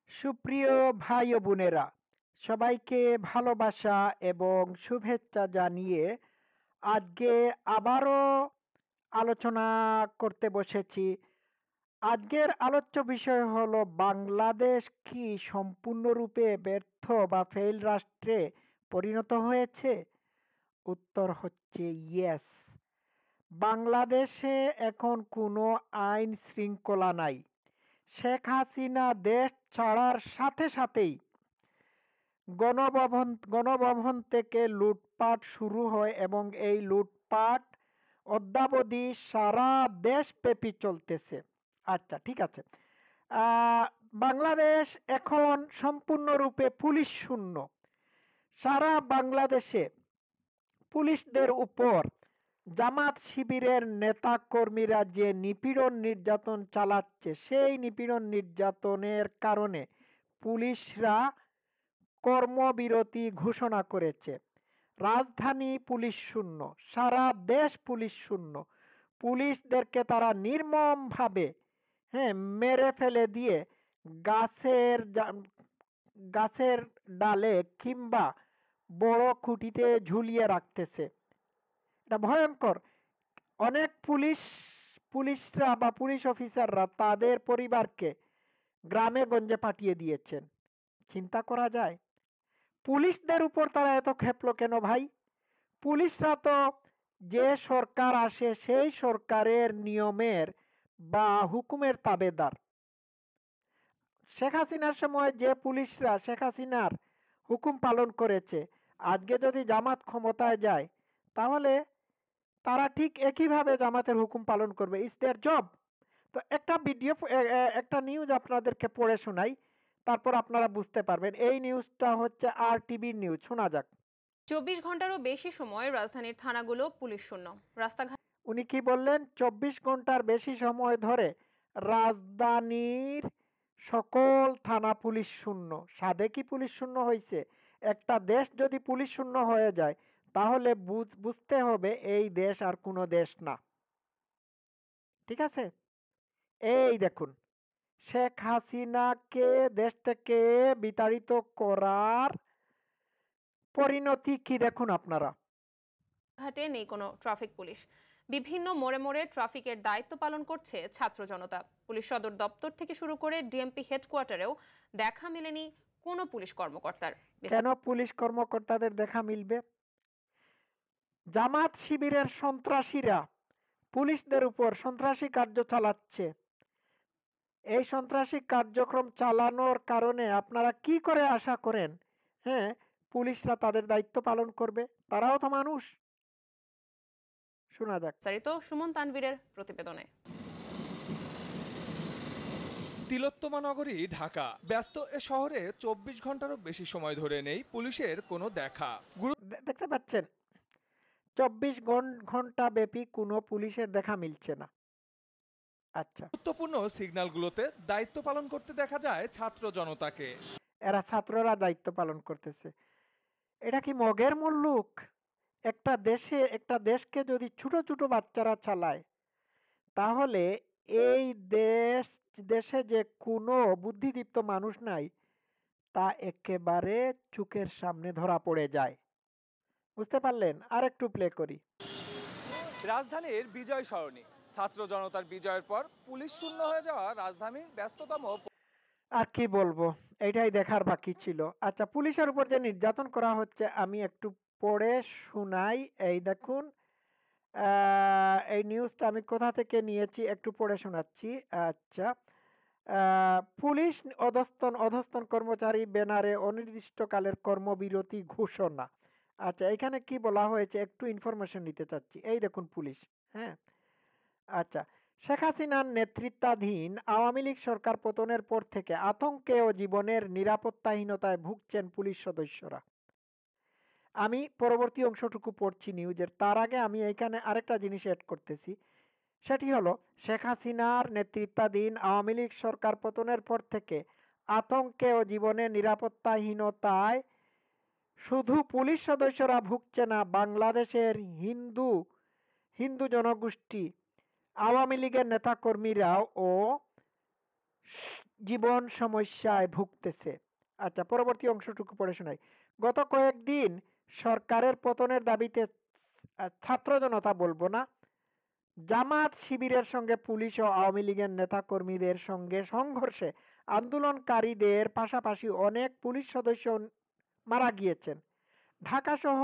সুপ্রিয় ভাই ও বোনেরা, সবাইকে ভালোবাসা এবং শুভেচ্ছা জানিয়ে আজকে আবারও আলোচনা করতে বসেছি। আজকের আলোচ্য বিষয় হলো বাংলাদেশ কি সম্পূর্ণরূপে ব্যর্থ বা ফেইল রাষ্ট্রে পরিণত হয়েছে? উত্তর হচ্ছে ইয়েস। বাংলাদেশে এখন কোনো আইন শৃঙ্খলা নাই। শেখ হাসিনা দেশ ছাড়ার সাথে সাথেই গণভবন থেকে লুটপাট শুরু হয় এবং এই লুটপাট অদ্যাবধি সারা দেশব্যাপী চলতেছে। আচ্ছা, ঠিক আছে। আহ, বাংলাদেশ এখন সম্পূর্ণরূপে পুলিশ শূন্য। সারা বাংলাদেশে পুলিশদের উপর জামাত শিবিরের নেতা কর্মীরা যে নিপীড়ন নির্যাতন চালাচ্ছে, সেই নিপীড়ন নির্যাতনের কারণে পুলিশরা কর্মবিরতি ঘোষণা করেছে। রাজধানী পুলিশ শূন্য, সারা দেশ পুলিশ শূন্য। পুলিশদেরকে তারা নির্মমভাবে মেরে ফেলে দিয়ে গাছের ডালে কিংবা বড় খুঁটিতে ঝুলিয়ে রাখতেছে। এটা ভয়ঙ্কর। অনেক পুলিশরা বা পুলিশ অফিসাররা তাদের পরিবারকে গ্রামে গঞ্জে পাঠিয়ে দিয়েছেন। চিন্তা করা যায় পুলিশদের উপর তারা এত ক্ষেপলো কেন ভাই? পুলিশরা তো যে সরকার আসে সেই সরকারের নিয়মের বা হুকুমের তাবেদার। শেখ হাসিনার সময় যে পুলিশরা শেখ হাসিনার হুকুম পালন করেছে, আজকে যদি জামাত ক্ষমতায় যায় তাহলে তারা ঠিক একইভাবে জামাতের হুকুম পালন করবে। Is there job. তো একটা নিউজ আপনাদেরকে পড়ে শোনাই, তারপর আপনারা বুঝতে পারবেন। এই নিউজটা হচ্ছে RTVর নিউজ। শোনা যাক। 24 ঘন্টারও বেশি সময় রাজধানীর থানাগুলো পুলিশ শূন্য। রাস্তাঘাট উনি কি বললেন? 24 ঘন্টার বেশি সময় ধরে রাজধানীর সকল থানা পুলিশ শূন্য। সাদেকি পুলিশ শূন্য হয়েছে। একটা দেশ যদি পুলিশ শূন্য হয়ে যায় তাহলে বুঝতে হবে এই দেশ আর কোনো দেশ না। ঠিক আছে? এই দেখুন, শেখ হাসিনাকে দেশ থেকে বিতাড়িত করার পরিণতি কি দেখুন আপনারা। ঘাটে নেই কোনো ট্রাফিক পুলিশ। বিভিন্ন মোড়ে মোড়ে ট্রাফিকের দায়িত্ব পালন করছে ছাত্র জনতা। পুলিশ সদর দপ্তর থেকে শুরু করে ডিএমপি হেডকোয়ার্টারেও দেখা মেলেনি কোনো পুলিশ কর্মকর্তার। কেন পুলিশ কর্মকর্তাদের দেখা মিলবে? জামাত শিবিরের সন্ত্রাসীরা পুলিশদের উপর সন্ত্রাসী কার্য চালাচ্ছে। এই সন্ত্রাসী কার্যক্রম চালানোর কারণে আপনারা কি করে আশা করেন পুলিশরা তাদের দায়িত্ব পালন করবে? তারাও তো মানুষ। শোনা যাক। বিস্তারিত সুমন তানভীরের প্রতিবেদনে। তিলোত্তমা নগরী ঢাকা। ব্যস্ত এ শহরে 24 ঘন্টারও বেশি সময় ধরে নেই পুলিশের কোনো দেখা। দেখতে পাচ্ছেন 24 ঘন্টা ব্যাপী কোনো পুলিশের দেখা মিলছে না। আচ্ছা, গুরুত্বপূর্ণ সিগন্যালগুলোতে দায়িত্ব পালন করতে দেখা যায় ছাত্র জনতাকে। এরা ছাত্ররা দায়িত্ব পালন করতেছে। এটা কি মগের মুল্লুক? একটা দেশকে যদি ছোট ছোট বাচ্চারা চালায় তাহলে এই দেশে যে কোনো বুদ্ধিদীপ্ত মানুষ নাই তা একেবারে চোখের সামনে ধরা পড়ে যায়। বুঝতে পারলেন? আর একটু প্লে করি। রাজধানীর বিজয় সরণি। ছাত্র জনতার বিজয়ের পর পুলিশ শূন্য হয়ে যাওয়া রাজধানীর ব্যস্ততম। আর কি বলবো, এটাই দেখার বাকি ছিল। আচ্ছা, পুলিশের উপর যে নির্যাতন করা হচ্ছে আমি একটু পড়ে শোনাই। এই দেখুন, এই নিউজটা আমি কোথা থেকে নিয়েছি একটু পড়ে শোনাচ্ছি। আচ্ছা, পুলিশ অধস্তন কর্মচারী ব্যানারে অনির্দিষ্টকালের কর্মবিরতি ঘোষণা। আচ্ছা, এখানে কি বলা হয়েছে একটু ইনফরমেশন নিতে চাচ্ছি। এই দেখুন পুলিশ। হ্যাঁ, আচ্ছা, শেখ হাসিনার নেতৃত্বাধীন আওয়ামী লীগ সরকার পতনের পর থেকে আতঙ্কে ও জীবনের নিরাপত্তাহীনতায় ভুগছেন পুলিশ সদস্যরা। আমি পরবর্তী অংশটুকু পড়ছি নিউজের। তার আগে আমি এইখানে আরেকটা জিনিস অ্যাড করতেছি। সেটি হলো, শেখ হাসিনার নেতৃত্বাধীন আওয়ামী লীগ সরকার পতনের পর থেকে আতঙ্কে ও জীবনের নিরাপত্তাহীনতায় শুধু পুলিশ সদস্যরা ভুগছে না, বাংলাদেশের হিন্দু হিন্দু জনগোষ্ঠী আওয়ামী লীগের নেতাকর্মীরাও ও জীবন সমস্যায় ভুগতেছে। আচ্ছা, পরবর্তী অংশটুকু পড়ে শোনাই। গত কয়েকদিন সরকারের পতনের দাবিতে ছাত্র জনতা বলবো না, জামাত শিবিরের সঙ্গে পুলিশ ও আওয়ামী লীগের নেতাকর্মীদের সঙ্গে সংঘর্ষে আন্দোলনকারীদের পাশাপাশি অনেক পুলিশ সদস্য মারা গিয়েছেন। ঢাকাসহ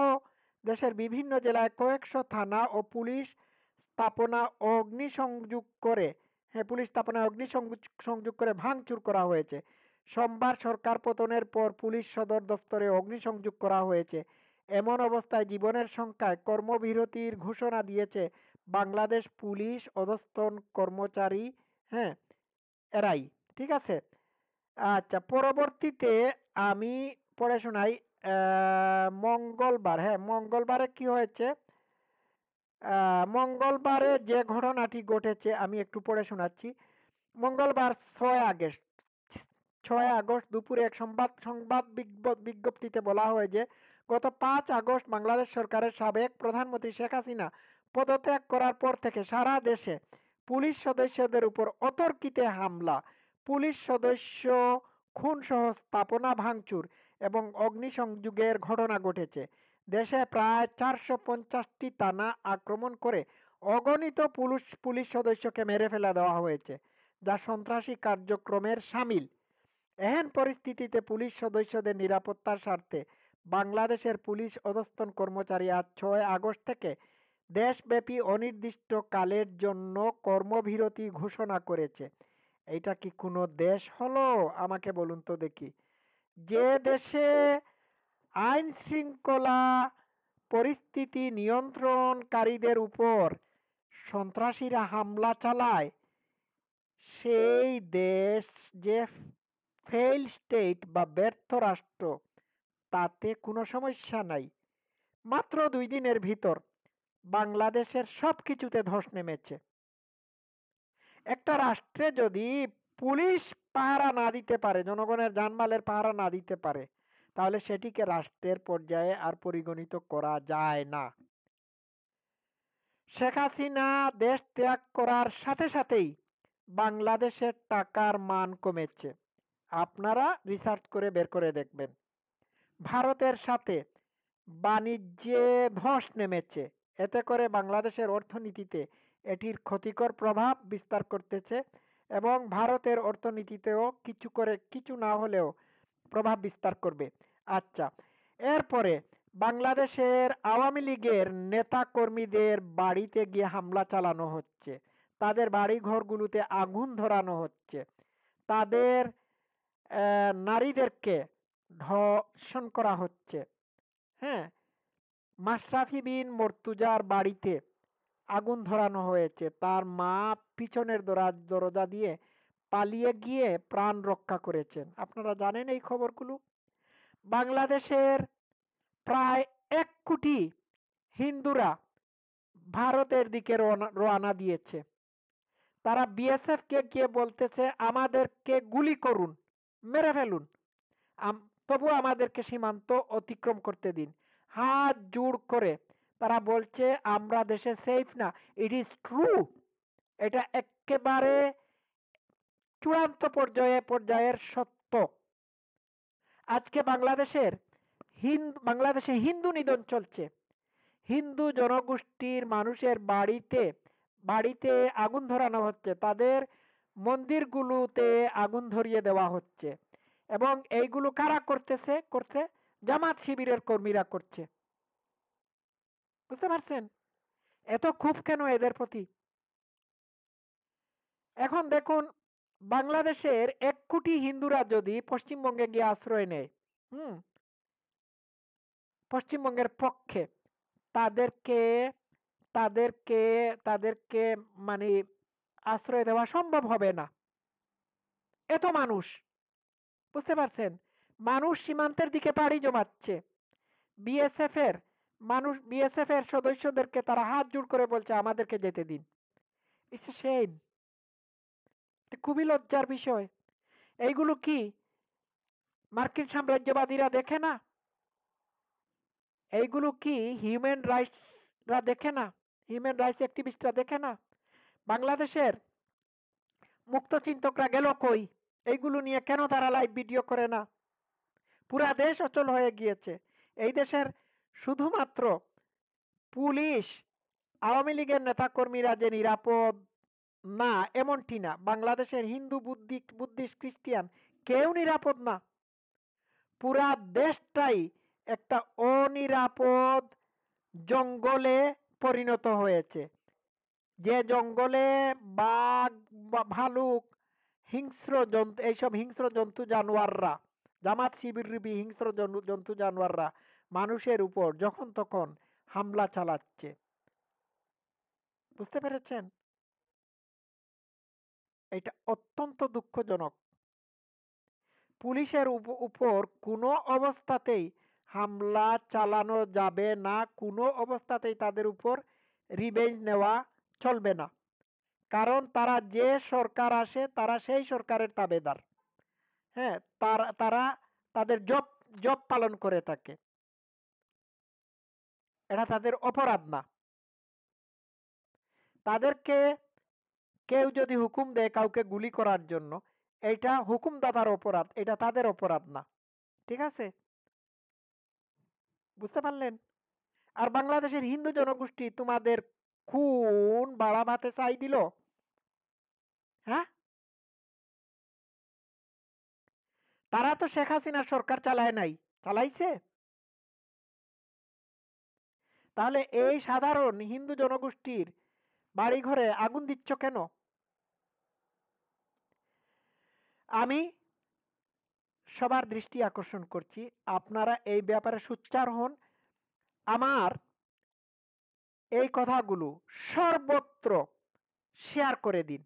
দেশের বিভিন্ন জেলায় কয়েকশো থানা ও পুলিশ স্থাপনা অগ্নিসংযোগ করে পুলিশ স্থাপনায় অগ্নিসংযোগ করে ভাঙচুর করা হয়েছে। সোমবার সরকার পতনের পর পুলিশ সদর দফতরে অগ্নিসংযোগ করা হয়েছে। এমন অবস্থায় জীবনের সংখ্যায় কর্মবিরতির ঘোষণা দিয়েছে বাংলাদেশ পুলিশ অধস্তন কর্মচারী, হ্যাঁ, এরাই। ঠিক আছে। আচ্ছা, পরবর্তীতে আমি পড়ে শোনাই। মঙ্গলবার, হ্যাঁ, মঙ্গলবারে কি হয়েছে? মঙ্গলবারে যে ঘটনাটি ঘটেছে আমি একটু পড়ে শোনাচ্ছি। মঙ্গলবার 6 আগস্ট, 6 আগস্ট দুপুরে এক সংবাদ বিজ্ঞপ্তিতে বলা হয় যে গত 5 আগস্ট বাংলাদেশ সরকারের সাবেক প্রধানমন্ত্রী শেখ হাসিনা পদত্যাগ করার পর থেকে সারা দেশে পুলিশ সদস্যদের উপর অতর্কিতে হামলা, পুলিশ সদস্য খুনসহ স্থাপনা ভাঙচুর এবং অগ্নিসংযোগের ঘটনা ঘটেছে। দেশে প্রায় 450টি থানা আক্রমণ করে অগণিত পুলিশ সদস্যকে মেরে ফেলে দেওয়া হয়েছে, যা সন্ত্রাসী কার্যক্রমের সামিল। এহেন পরিস্থিতিতে পুলিশ সদস্যদের নিরাপত্তার স্বার্থে বাংলাদেশের পুলিশ অধস্তন কর্মচারী আজ 6 আগস্ট থেকে দেশব্যাপী অনির্দিষ্টকালের জন্য কর্মবিরতি ঘোষণা করেছে। এইটা কি কোনো দেশ হলো? আমাকে বলুন তো দেখি। যে দেশে আইন শৃঙ্খলা পরিস্থিতি নিয়ন্ত্রণকারীদের উপর সন্ত্রাসীরা হামলা চালায়, সেই দেশ যে ফেইল স্টেট বা ব্যর্থ রাষ্ট্র, তাতে কোনো সমস্যা নাই। মাত্র 2 দিনের ভিতর বাংলাদেশের সব কিছুতে ধস নেমেছে। একটা রাষ্ট্রে যদি পুলিশ পাহারা না দিতে পারে, জনগণের জানমালের পাহারা না দিতে পারে, তাহলে সেটিকে রাষ্ট্রের পর্যায়ে আর পরিগণিত করা যায় না। শেখ হাসিনা দেশ ত্যাগ করার সাথে সাথেই বাংলাদেশের টাকার মান কমেছে। আপনারা রিসার্চ করে বের করে দেখবেন। ভারতের সাথে বাণিজ্যে ধস নেমেছে। এতে করে বাংলাদেশের অর্থনীতিতে এটির ক্ষতিকর প্রভাব বিস্তার করতেছে এবং ভারতের অর্থনীতিতেও কিছু না হলেও প্রভাব বিস্তার করবে। আচ্ছা, এরপরে বাংলাদেশের আওয়ামী লীগের নেতা কর্মীদের বাড়িতে গিয়ে হামলা চালানো হচ্ছে, তাদের বাড়ি ঘরগুলোতে আগুন ধরানো হচ্ছে, তাদের নারীদেরকে ধর্ষণ করা হচ্ছে। হ্যাঁ, মাশরাফি বিন মর্তুজার বাড়িতে আগুন ধরানো হয়েছে, তার মা পিছনের দরজা দিয়ে পালিয়ে গিয়ে প্রাণ রক্ষা করেছেন। আপনারা জানেন এই খবরগুলো। বাংলাদেশের প্রায় 1 কোটি হিন্দুরা ভারতের দিকে রওনা দিয়েছে। তারা বিএসএফকে গিয়ে বলতেছে আমাদেরকে গুলি করুন, মেরে ফেলুন, তবু আমাদেরকে সীমান্ত অতিক্রম করতে দিন। হাত জোড় করে তারা বলছে আমরা দেশে সেফ না। It is true. এটা একেবারে চূড়ান্ত পর্যায়ের সত্য। আজকে বাংলাদেশে হিন্দু নিধন চলছে। হিন্দু জনগোষ্ঠীর মানুষের বাড়িতে বাড়িতে আগুন ধরানো হচ্ছে, তাদের মন্দিরগুলোতে আগুন ধরিয়ে দেওয়া হচ্ছে এবং এইগুলো কারা করছে? জামাত শিবিরের কর্মীরা করছে। বুঝতে পারছেন এত ক্ষোভ কেন এদের প্রতি? এখন দেখুন, বাংলাদেশের 1 কোটি হিন্দুরা যদি পশ্চিমবঙ্গে গিয়ে আশ্রয় নেয়, পশ্চিমবঙ্গের পক্ষে, তাদেরকে তাদেরকে তাদেরকে মানে আশ্রয় দেওয়া সম্ভব হবে না। এত মানুষ, বুঝতে পারছেন, মানুষ সীমান্তের দিকে পাড়ি জমাচ্ছে। বিএসএফ এর সদস্যদেরকে তারা হাত জোড় করে বলছে আমাদেরকে যেতে দিন। It's a shame. খুবই লজ্জার বিষয়। এইগুলো কি মার্কিন সাম্রাজ্যবাদীরা দেখে না? এইগুলো কি হিউম্যান রাইটসরা দেখে না? হিউম্যান রাইটস অ্যাক্টিভিস্টরা দেখে না? বাংলাদেশের মুক্তচিন্তকরা গেল কই? এইগুলো নিয়ে কেন তারা লাইভ ভিডিও করে না? পুরা দেশ অচল হয়ে গিয়েছে। এই দেশের শুধুমাত্র পুলিশ, আওয়ামী লীগের নেতাকর্মীরা যে নিরাপদ না এমনটি না, বাংলাদেশের হিন্দু, বুদ্ধিস্ট, খ্রিস্টিয়ান কেউ নিরাপদ না। পুরা দেশটাই একটা অনিরাপদ জঙ্গলে পরিণত হয়েছে। যে জঙ্গলে বাঘ, ভালুক, হিংস্র জন্তু, এইসব হিংস্র জন্তু জানোয়াররা, জামাত শিবিররূপী হিংস্র জন্তু জানোয়াররা মানুষের উপর যখন তখন হামলা চালাচ্ছে। বুঝতে পেরেছেন? এটা অত্যন্ত দুঃখজনক। পুলিশের উপর কোনো অবস্থাতেই হামলা চালানো যাবে না, কোনো অবস্থাতেই তাদের উপর রিভেঞ্জ নেওয়া চলবে না। কারণ তারা যে সরকার আসে তারা সেই সরকারের তাবেদার। হ্যাঁ, তারা তাদের জব পালন করে থাকে। এটা তাদের অপরাধ না। তাদেরকে কেউ যদি হুকুম দেয় কাউকে গুলি করার জন্য, এটা হুকুমদাতার অপরাধ, এটা তাদের অপরাধ না। ঠিক আছে? বুঝতে পারলেন? আর বাংলাদেশের হিন্দু জনগোষ্ঠী তোমাদের খুন বাড়াবাতে চাই দিল? হ্যাঁ, তারা তো শেখ হাসিনার সরকার চালায় নাই, চালাইছে? তাহলে এই সাধারণ হিন্দু জনগোষ্ঠীর বাড়িঘরে আগুন দিচ্ছ কেন? আমি সবার দৃষ্টি আকর্ষণ করছি, আপনারা এই ব্যাপারে সোচ্চার হন। আমার এই কথাগুলো সর্বত্র শেয়ার করে দিন,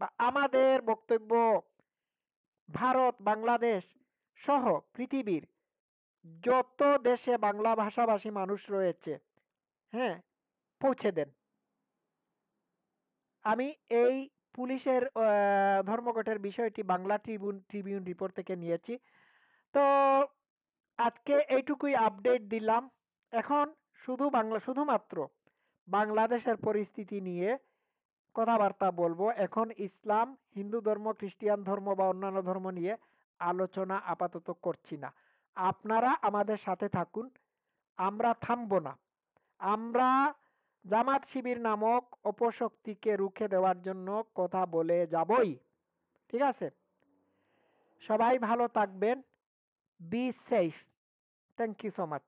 বা আমাদের বক্তব্য ভারত, বাংলাদেশ সহ পৃথিবীর যত দেশে বাংলা ভাষাভাষী মানুষ রয়েছে, হ্যাঁ, পৌঁছে দেন। আমি এই পুলিশের ধর্মঘটের বিষয়টি বাংলা ট্রিবিউন রিপোর্ট থেকে নিয়েছি। তো আজকে এইটুকুই আপডেট দিলাম। এখন শুধুমাত্র বাংলাদেশের পরিস্থিতি নিয়ে কথাবার্তা বলবো। এখন ইসলাম, হিন্দু ধর্ম, খ্রিস্টান ধর্ম বা অন্যান্য ধর্ম নিয়ে আলোচনা আপাতত করছি না। আপনারা আমাদের সাথে থাকুন, আমরা থামব না। আমরা জামাত শিবির নামক অপশক্তিকে রুখে দেওয়ার জন্য কথা বলে যাবই। ঠিক আছে? সবাই ভালো থাকবেন। Be safe. Thank you so much.